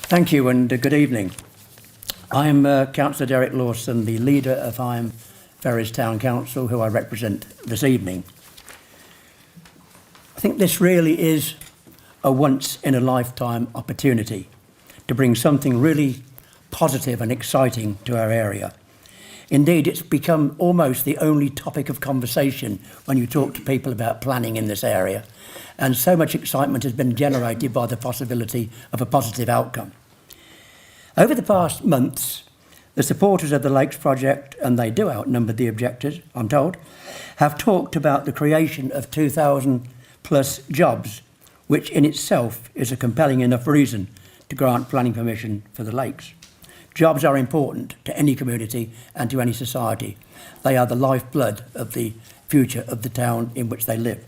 Thank you and good evening. I'm Councillor Derek Lawson, the leader of Higham Ferrers Town Council, who I represent this evening. I think this really is a once-in-a-lifetime opportunity to bring something really positive and exciting to our area. Indeed, it's become almost the only topic of conversation when you talk to people about planning in this area, and so much excitement has been generated by the possibility of a positive outcome. Over the past months, the supporters of the Lakes project, and they do outnumber the objectors, I'm told, have talked about the creation of 2,000 plus jobs, which in itself is a compelling enough reason to grant planning permission for the lakes. Jobs are important to any community and to any society. They are the lifeblood of the future of the town in which they live.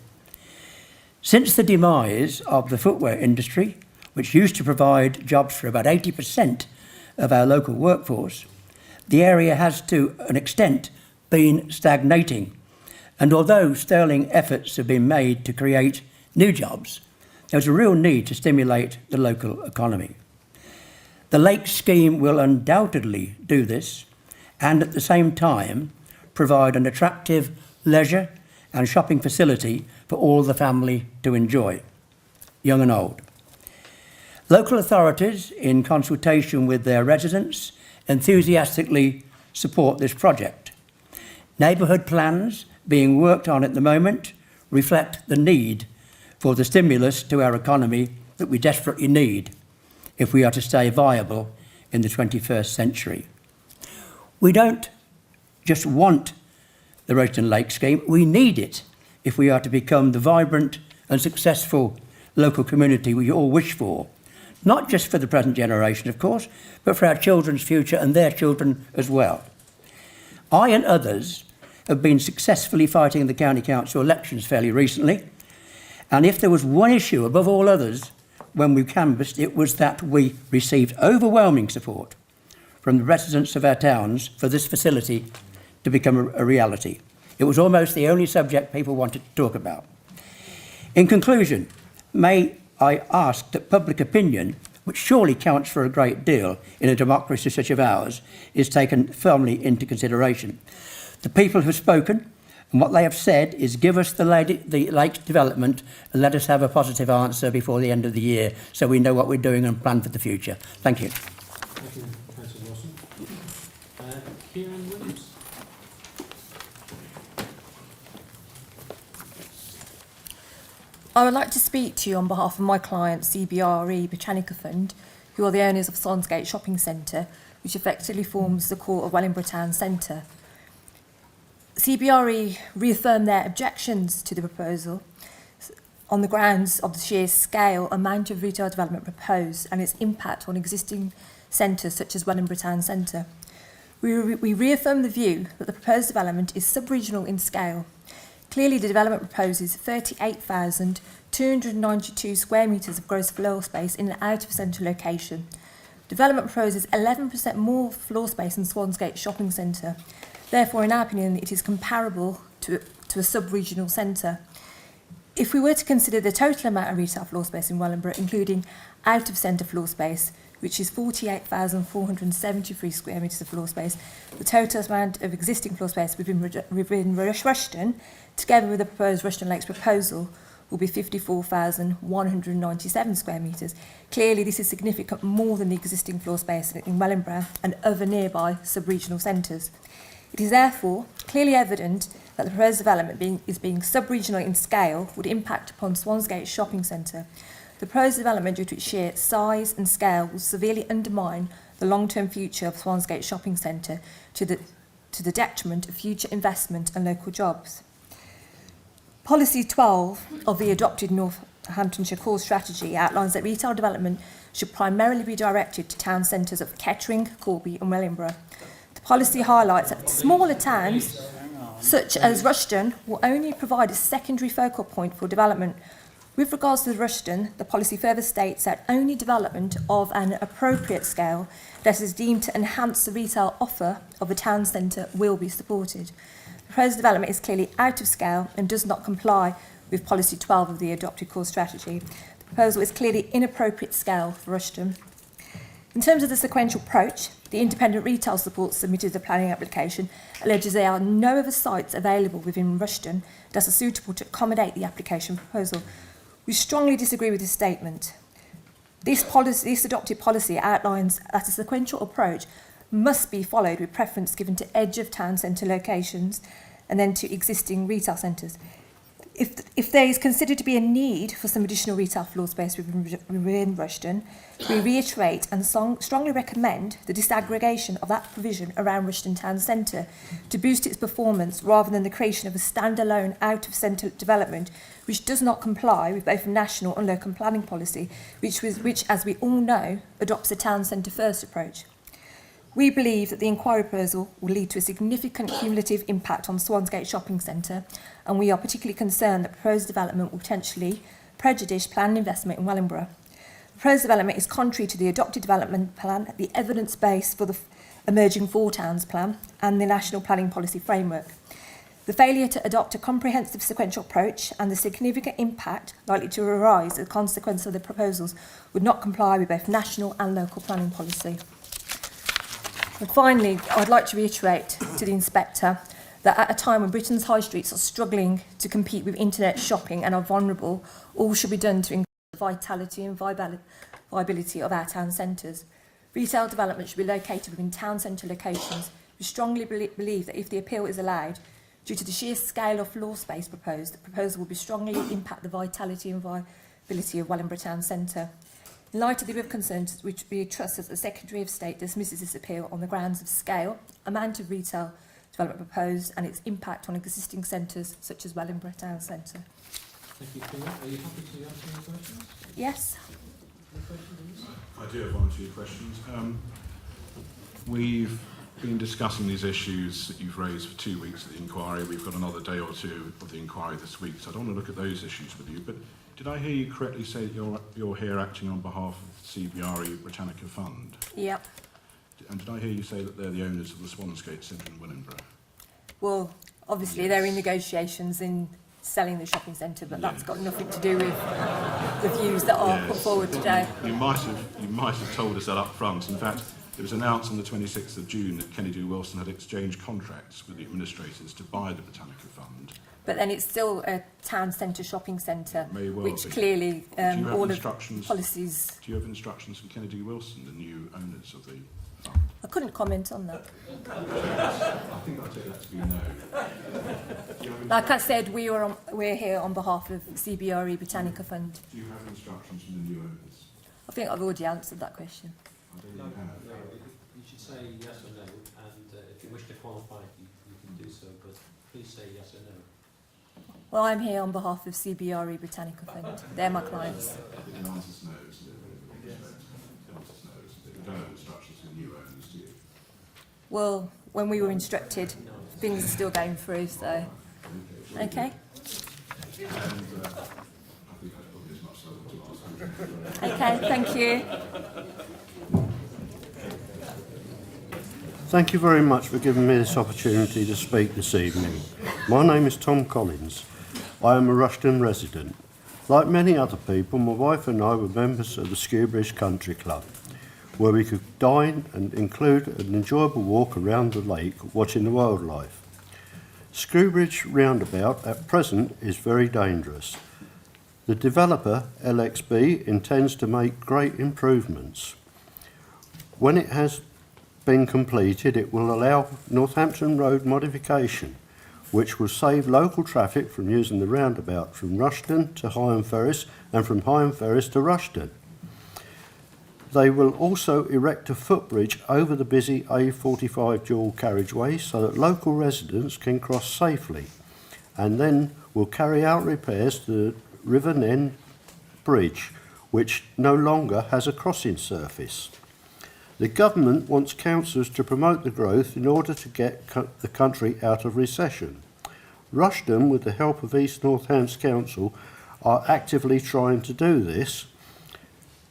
Since the demise of the footwear industry, which used to provide jobs for about 80% of our local workforce, the area has to an extent been stagnating. And although sterling efforts have been made to create new jobs, there's a real need to stimulate the local economy. The Lakes scheme will undoubtedly do this and at the same time provide an attractive leisure and shopping facility for all the family to enjoy, young and old. Local authorities, in consultation with their residents, enthusiastically support this project. Neighbourhood plans being worked on at the moment reflect the need for the stimulus to our economy that we desperately need if we are to stay viable in the 21st century. We don't just want the Rushden Lake scheme, we need it if we are to become the vibrant and successful local community we all wish for, not just for the present generation, of course, but for our children's future and their children as well. I and others have been successfully fighting the county council elections fairly recently, and if there was one issue above all others when we canvassed, it was that we received overwhelming support from the residents of our towns for this facility to become a reality. It was almost the only subject people wanted to talk about. In conclusion, may I ask that public opinion, which surely counts for a great deal in a democracy such as ours, is taken firmly into consideration. The people who have spoken, and what they have said is give us the Lakes development and let us have a positive answer before the end of the year so we know what we're doing and plan for the future. Thank you. Thank you, Councillor Lawson. Kiran Williams. I would like to speak to you on behalf of my client, CBRE Britanica Fund, who are the owners of Swansgate Shopping Centre, which effectively forms the core of Wellingborough Town Centre. CBRE reaffirmed their objections to the proposal on the grounds of the sheer scale, amount of retail development proposed and its impact on existing centres such as Wellingborough Town Centre. We reaffirm the view that the proposed development is sub-regional in scale. Clearly, the development proposes 38,292 square metres of gross floor space in an out-of-centre location. Development proposes 11% more floor space than Swansgate Shopping Centre. Therefore, in our opinion, it is comparable to a sub-regional centre. If we were to consider the total amount of retail floor space in Wellingborough, including out-of-centre floor space, which is 48,473 square metres of floor space, the total amount of existing floor space within Rushden, together with the proposed Rushden Lakes proposal, will be 54,197 square metres. Clearly, this is significant more than the existing floor space in Wellingborough and other nearby sub-regional centres. It is therefore clearly evident that the proposed development is being sub-regional in scale would impact upon Swansgate Shopping Centre. The proposed development, due to its sheer size and scale, will severely undermine the long-term future of Swansgate Shopping Centre to the detriment of future investment and local jobs. Policy 12 of the adopted Northamptonshire Core Strategy outlines that retail development should primarily be directed to town centres of Kettering, Corby and Wellingborough. The policy highlights that smaller towns, such as Rushden, will only provide a secondary focal point for development. With regards to Rushden, the policy further states that only development of an appropriate scale that is deemed to enhance the retail offer of a town centre will be supported. The proposed development is clearly out of scale and does not comply with Policy 12 of the adopted core strategy. The proposal is clearly inappropriate scale for Rushden. In terms of the sequential approach, the independent retail support submitted the planning application alleges there are no other sites available within Rushden that are suitable to accommodate the application proposal. We strongly disagree with this statement. This adopted policy outlines that a sequential approach must be followed with preference given to edge of town centre locations and then to existing retail centres. If there is considered to be a need for some additional retail floor space within Rushden, we reiterate and strongly recommend the disaggregation of that provision around Rushden Town Centre to boost its performance rather than the creation of a standalone out-of-centre development which does not comply with both national and local planning policy, which, as we all know, adopts a town centre first approach. We believe that the inquiry proposal will lead to a significant cumulative impact on Swansgate Shopping Centre, and we are particularly concerned that proposed development will potentially prejudice planned investment in Wellingborough. The proposed development is contrary to the adopted development plan, the evidence base for the emerging Four Towns plan, and the National Planning Policy Framework. The failure to adopt a comprehensive sequential approach and the significant impact likely to arise as a consequence of the proposals would not comply with both national and local planning policy. And finally, I'd like to reiterate to the Inspector that at a time when Britain's high streets are struggling to compete with internet shopping and are vulnerable, all should be done to increase the vitality and viability of our town centres. Retail development should be located within town centre locations. We strongly believe that if the appeal is allowed, due to the sheer scale of floor space proposed, the proposal will be strongly impact the vitality and viability of Wellingborough Town Centre. In light of the above concerns, which we trust that the Secretary of State dismisses this appeal on the grounds of scale, amount of retail development proposed and its impact on existing centres such as Wellingborough Town Centre. Thank you, Kiran. Are you happy to answer any questions? Yes. Any questions? I do have one or two questions. We've been discussing these issues that you've raised for 2 weeks at the inquiry. We've got another day or two of the inquiry this week, so I don't want to look at those issues with you. But did I hear you correctly say that you're here acting on behalf of the CBRE Britanica Fund? Yep. And did I hear you say that they're the owners of the Swansgate Centre in Wellingborough? Well, obviously they're in negotiations in selling the shopping centre, but that's got nothing to do with the views that are put forward today. You might have told us that up front. In fact, it was announced on the 26th of June that Kennedy Wilson had exchanged contracts with the administrators to buy the Britanica Fund. But then it's still a town centre shopping centre, May well which be. clearly all of policies... Do you have instructions from Kennedy Wilson, the new owners of the fund? I couldn't comment on that. I think I'll take that to be no. Like I said, we're here on behalf of CBRE Britanica Fund. Do you have instructions from the new owners? I think I've already answered that question. I don't No, think you have. no, you should say yes or no, and if you wish to qualify, you can do so, but please say yes or no. Well, I'm here on behalf of CBRE Britanica Fund. They're my clients. The answer's no, isn't it? The answer's no, isn't it? You don't have instructions from the new owners, do you? Well, when we were instructed, things are still going through, so... Okay? And I think that's probably as much as I want to ask. Okay, thank you. Thank you very much for giving me this opportunity to speak this evening. My name is Thom Collins. I am a Rushden resident. Like many other people, my wife and I were members of the Skewbridge Country Club, where we could dine and include an enjoyable walk around the lake watching the wildlife. Skewbridge roundabout at present is very dangerous. The developer, LXB, intends to make great improvements. When it has been completed, it will allow Northampton Road modification, which will save local traffic from using the roundabout from Rushden to Higham Ferrers and from Higham Ferrers to Rushden. They will also erect a footbridge over the busy A45 dual carriageway so that local residents can cross safely, and then will carry out repairs to the River Nen Bridge, which no longer has a crossing surface. The government wants councils to promote the growth in order to get the country out of recession. Rushden, with the help of East Northants Council, are actively trying to do this,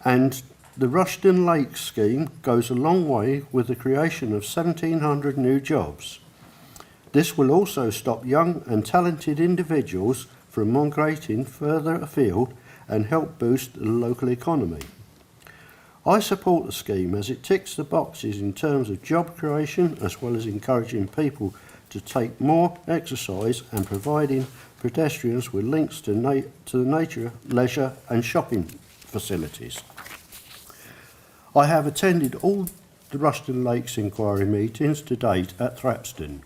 and the Rushden Lake scheme goes a long way with the creation of 1,700 new jobs. This will also stop young and talented individuals from migrating further afield and help boost the local economy. I support the scheme as it ticks the boxes in terms of job creation as well as encouraging people to take more exercise and providing pedestrians with links to the nature, leisure and shopping facilities. I have attended all the Rushden Lakes inquiry meetings to date at Thrapston.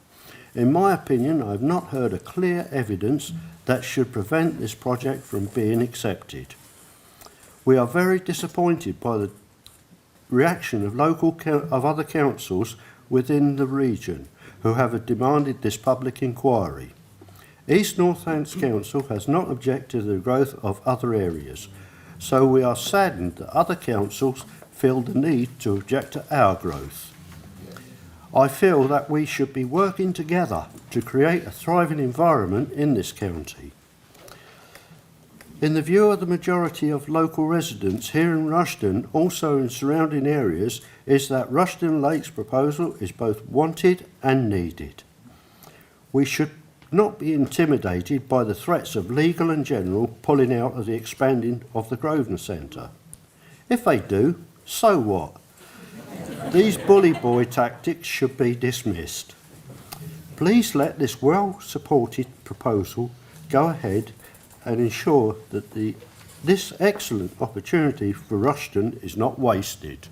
In my opinion, I have not heard a clear evidence that should prevent this project from being accepted. We are very disappointed by the reaction of other councils within the region who have demanded this public inquiry. East Northants Council has not objected to the growth of other areas, so we are saddened that other councils feel the need to object to our growth. I feel that we should be working together to create a thriving environment in this county. In the view of the majority of local residents here in Rushden, also in surrounding areas, is that Rushden Lakes proposal is both wanted and needed. We should not be intimidated by the threats of Legal and General pulling out of the expanding of the Grosvenor Centre. If they do, so what? These bully boy tactics should be dismissed. Please let this well-supported proposal go ahead and ensure that this excellent opportunity for Rushden is not wasted.